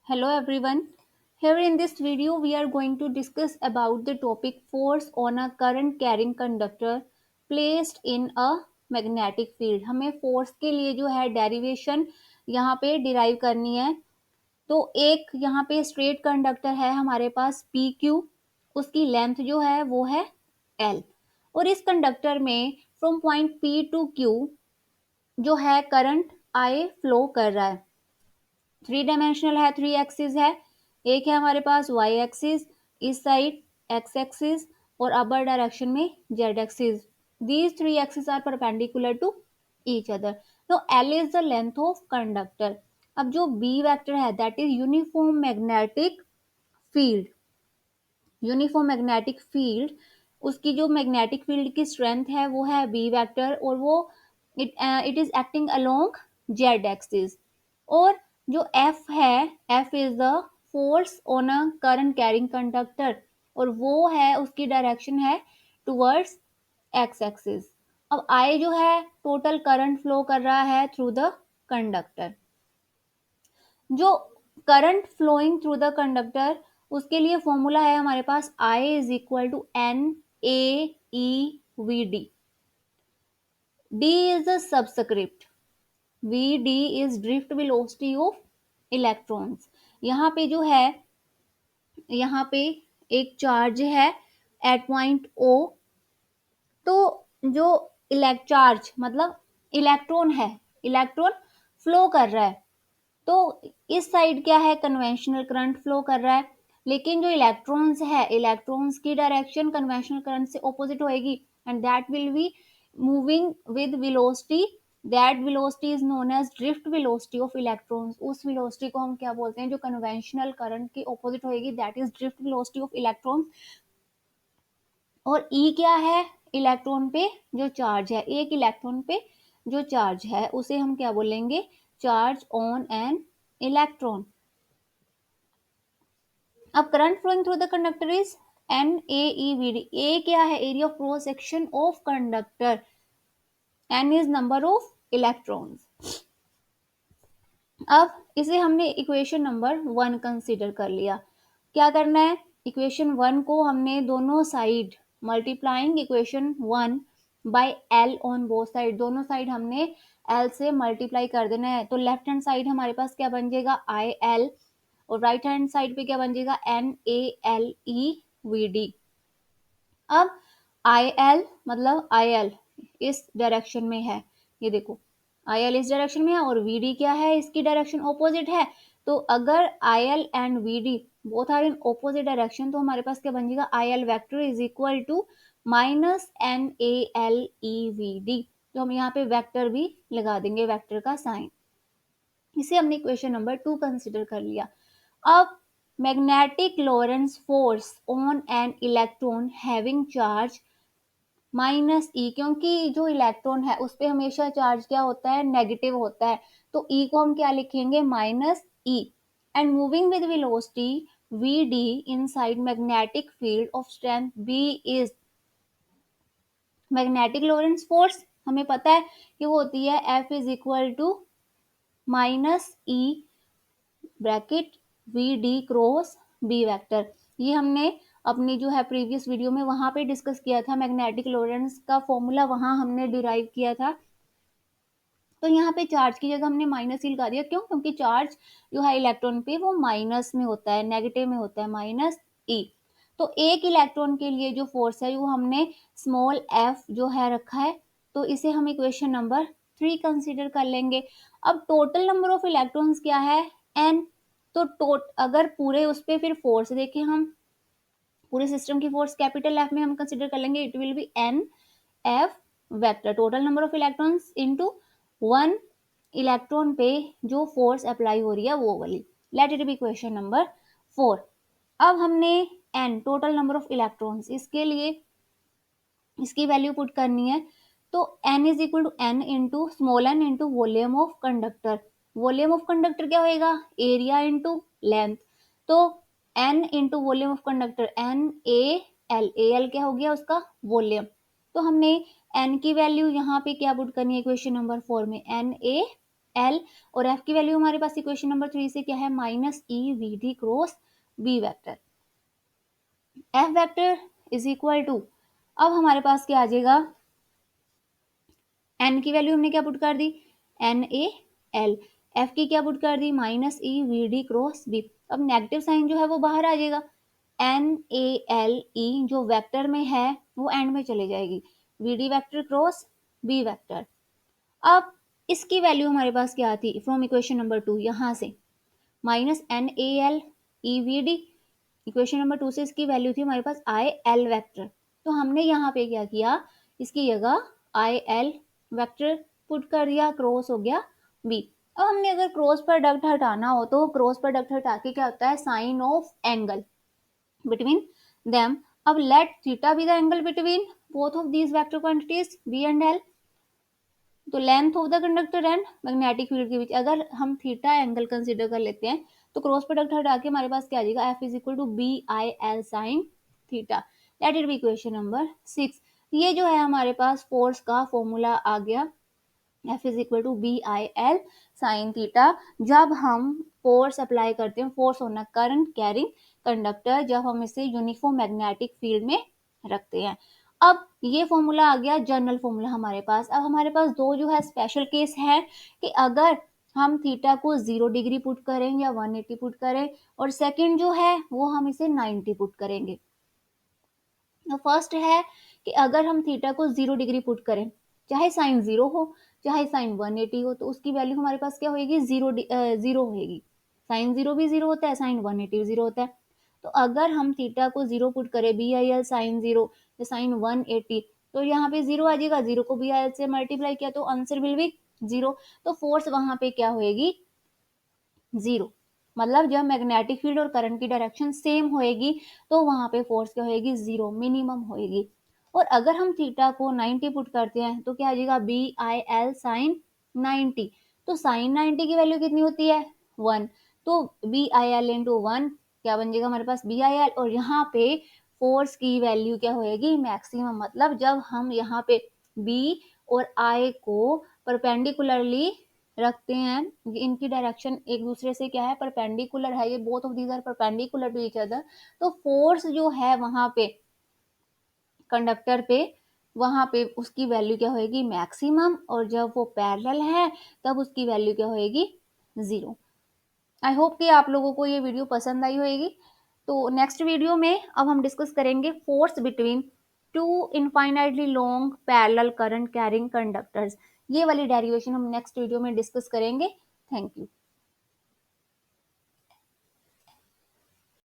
Hello everyone. Here in this video we are going to discuss about the topic force on a current carrying conductor placed in a magnetic field. हमें force के लिए जो है derivation यहाँ पे derive करनी है. तो एक यहाँ पे straight conductor है हमारे पास PQ, उसकी length जो है वो है L और इस कंडक्टर में from point P to Q जो है करंट I फ्लो कर रहा है. थ्री डायमेंशनल है, थ्री एक्सिस है. एक है हमारे पास वाई एक्सिस, इस साइड एक्स एक्सिस और अपर डायरेक्शन में Z axis. These three axis are perpendicular to each other. तो L is the length of conductor. अब जो बी वेक्टर है that is uniform magnetic field. Uniform magnetic field, उसकी जो magnetic field की strength है वो है बी वेक्टर और वो it is acting along Z axis. और जो एफ है, F is the force on a current carrying conductor और वो है उसकी डायरेक्शन है टुवर्ड्स एक्स एक्सिस. अब आई जो है टोटल करंट फ्लो कर रहा है थ्रू द कंडक्टर. जो current flowing through the conductor, उसके लिए फॉर्मूला है हमारे पास I is equal to N A E V D. D is the subscript, V D is drift velocity of electrons. यहाँ पे जो है, यहाँ पे एक चार्ज है एट पॉइंट ओ. तो जो चार्ज मतलब इलेक्ट्रॉन है, इलेक्ट्रॉन फ्लो कर रहा है. तो इस साइड क्या है, कन्वेंशनल करंट फ्लो कर रहा है. लेकिन जो इलेक्ट्रॉन्स है, इलेक्ट्रॉन्स की डायरेक्शन कन्वेंशनल करंट से ऑपोजिट होएगी and that will be moving with velocity. That velocity is known as drift velocity of electrons. उस वेलोसिटी को हम क्या बोलते हैं, जो कन्वेंशनल करंट की ऑपोजिट होएगी, that is drift velocity of electrons. और ई क्या है, इलेक्ट्रॉन पे जो चार्ज है, एक इलेक्ट्रॉन पे जो चार्ज है उसे हम क्या बोलेंगे, चार्ज ऑन एन इलेक्ट्रॉन. अब current flowing through the conductor is N A E V D. A क्या है, area of cross section of conductor. N is number of electrons. अब इसे हमने इक्वेशन नंबर 1 कंसीडर कर लिया. क्या करना है, इक्वेशन 1 को हमने दोनों side multiplying equation 1 by L on both side, दोनों साइड हमने एल से मल्टीप्लाई कर देना है. तो लेफ्ट हैंड साइड हमारे पास क्या बन जाएगा, आई एल, और राइट हैंड साइड पे क्या बन जाएगा, N A L E V D. अब आई एल मतलब आई एल इस डायरेक्शन में है, ये देखो आई एल इस डायरेक्शन में है और वी डी क्या है, इसकी डायरेक्शन ऑपोजिट है. तो अगर I L and V D both are in opposite direction तो हमारे पास क्या बन जाएगा, I L vector is equal to minus N A L E V D. तो हम यहाँ पे वेक्टर भी लगा देंगे, वेक्टर का साइन. इसे हमने इक्वेशन नंबर 2 कंसिडर कर लिया. अब magnetic Lorentz force on an electron having charge minus E, क्योंकि जो इलेक्ट्रॉन है उस पर हमेशा चार्ज क्या होता है, नेगेटिव होता है. तो ई को हम क्या लिखेंगे, minus E. And moving with velocity V D inside magnetic field of strength B is magnetic Lorentz force. हमें पता है कि वो होती है F is equal to minus E bracket V D cross B vector. ये हमने अपनी जो है प्रीवियस वीडियो में वहां पे डिस्कस किया था, मैग्नेटिक लोरेंस का फॉर्मूला वहां हमने डिराइव किया था. तो यहाँ पे चार्ज की जगह हमने माइनस ही लगा दिया. क्यों, क्योंकि चार्ज जो है इलेक्ट्रॉन पे वो माइनस में होता है, नेगेटिव में होता है, माइनस ई. तो एक इलेक्ट्रॉन के लिए जो फोर्स है वो हमने स्मॉल एफ जो है रखा है. तो इसे हम इक्वेशन नंबर 3 कंसिडर कर लेंगे. अब टोटल नंबर ऑफ इलेक्ट्रॉन्स क्या है, एन. तो अगर पूरे उस पर फिर फोर्स देखें, हम पूरे सिस्टम की फोर्स कैपिटल एफ में हम कंसिडर कर लेंगे, it will be N F vector, total number of electrons into one electron पे जो फोर्स अप्लाई हो रही है वो वाली. Let it be question number 4. अब हमने N total number of electrons, इसके लिए इसकी वैल्यू पुट करनी है. तो N is equal to N into small N into volume of conductor. Volume of conductor क्या होएगा, एरिया इंटू लेंथ. तो N into volume of conductor, N A L, A L क्या हो गया उसका वॉल्यूम. तो हमने एन की वैल्यू यहाँ पे क्या पुट करनी है इक्वेशन नंबर 4 में, एन ए एल, और एफ की वैल्यू हमारे पास इक्वेशन नंबर 3 से क्या है, minus E V D cross B vector. F vector is equal to, अब हमारे पास क्या आ जाएगा, एन की वैल्यू हमने क्या पुट कर दी, एन ए एल, एफ की क्या पुट कर दी, minus E V D cross B. अब नेगेटिव साइन जो है वो बाहर आ जाएगा, एन ए एल ई जो वेक्टर में है वो एंड में चले जाएगी, V D vector cross B vector. अब इसकी वैल्यू हमारे पास क्या आती, फ्रॉम इक्वेशन नंबर 2 यहाँ से minus N A L E V D, equation number 2 से इसकी वैल्यू थी हमारे पास आई एल वेक्टर। तो हमने यहाँ पे क्या किया, इसकी जगह आई एल वेक्टर पुट कर दिया, क्रॉस हो गया बी। अब हमने अगर क्रॉस प्रोडक्ट हटाना हो तो क्रॉस प्रोडक्ट हटा के क्या होता है, sine of angle between them. अब let theta be the angle between both of these vector quantities B and L. तो length of the conductor and magnetic field के बीच अगर हम थीटा एंगल कंसीडर कर लेते हैं तो क्रॉस प्रोडक्ट हटा के हमारे पास क्या आ जाएगा, F is equal to B I L sine theta. Let it be equation number 6। ये जो है हमारे पास फोर्स का फॉर्मूला आ गया, F is equal to B I L sine theta. जब हम फोर्स अप्लाई करते हैं, फोर्स होना करंट कैरिंग कंडक्टर, जब हम इसे यूनिफॉर्म मैग्नेटिक फील्ड में रखते हैं। अब ये फॉर्मूला आ गया जनरल फॉर्मूला हमारे पास। अब हमारे पास दो जो है स्पेशल केस है कि अगर हम थीटा को 0 डिग्री पुट करें या 180 पुट करें, और सेकंड जो है वो हम इसे 90 पुट करेंगे। फर्स्ट है कि अगर हम थीटा को 0 डिग्री पुट करें, चाहे साइन 0 हो चाहे साइन 180 हो, तो उसकी वैल्यू हमारे पास क्या होगी, जीरो होगी। साइन 0 भी 0 होता है, साइन 180 भी 0 होता है। तो अगर हम थीटा को 0 पुट करें, बी आई एल साइन 0 या साइन 180, तो यहाँ पे 0 आ जाएगा, 0 को बी आई एल से मल्टीप्लाई किया तो आंसर विल बी 0। तो फोर्स वहां पे क्या होएगी, 0। मतलब जब मैग्नेटिक फील्ड और करंट की डायरेक्शन सेम होएगी तो वहां पे फोर्स क्या होएगी, 0 मिनिमम होएगी। और अगर हम थीटा को 90 पुट करते हैं तो क्या आ जाएगा, बी आई एल साइन 90। तो साइन 90 की वैल्यू कितनी होती है, 1। तो बी आई एल इंटू 1 क्या बन जाएगा हमारे पास, बी आई एल। और यहाँ पे फोर्स की वैल्यू क्या होएगी, मैक्सिमम। मतलब जब हम यहाँ पे बी और आई को परपेंडिकुलरली रखते हैं, इनकी डायरेक्शन एक दूसरे से क्या है, परपेंडिकुलर है, ये both of these are perpendicular to each other. तो फोर्स जो है वहां पे कंडक्टर पे, वहां पे उसकी वैल्यू क्या होगी, मैक्सिमम। और जब वो पैरेलल है तब उसकी वैल्यू क्या होगी, 0। आई होप कि आप लोगों को ये वीडियो पसंद आई होगी। तो नेक्स्ट वीडियो में अब हम डिस्कस करेंगे force between two infinitely long parallel current carrying conductors. ये वाली डेरिवेशन हम नेक्स्ट वीडियो में डिस्कस करेंगे। Thank you.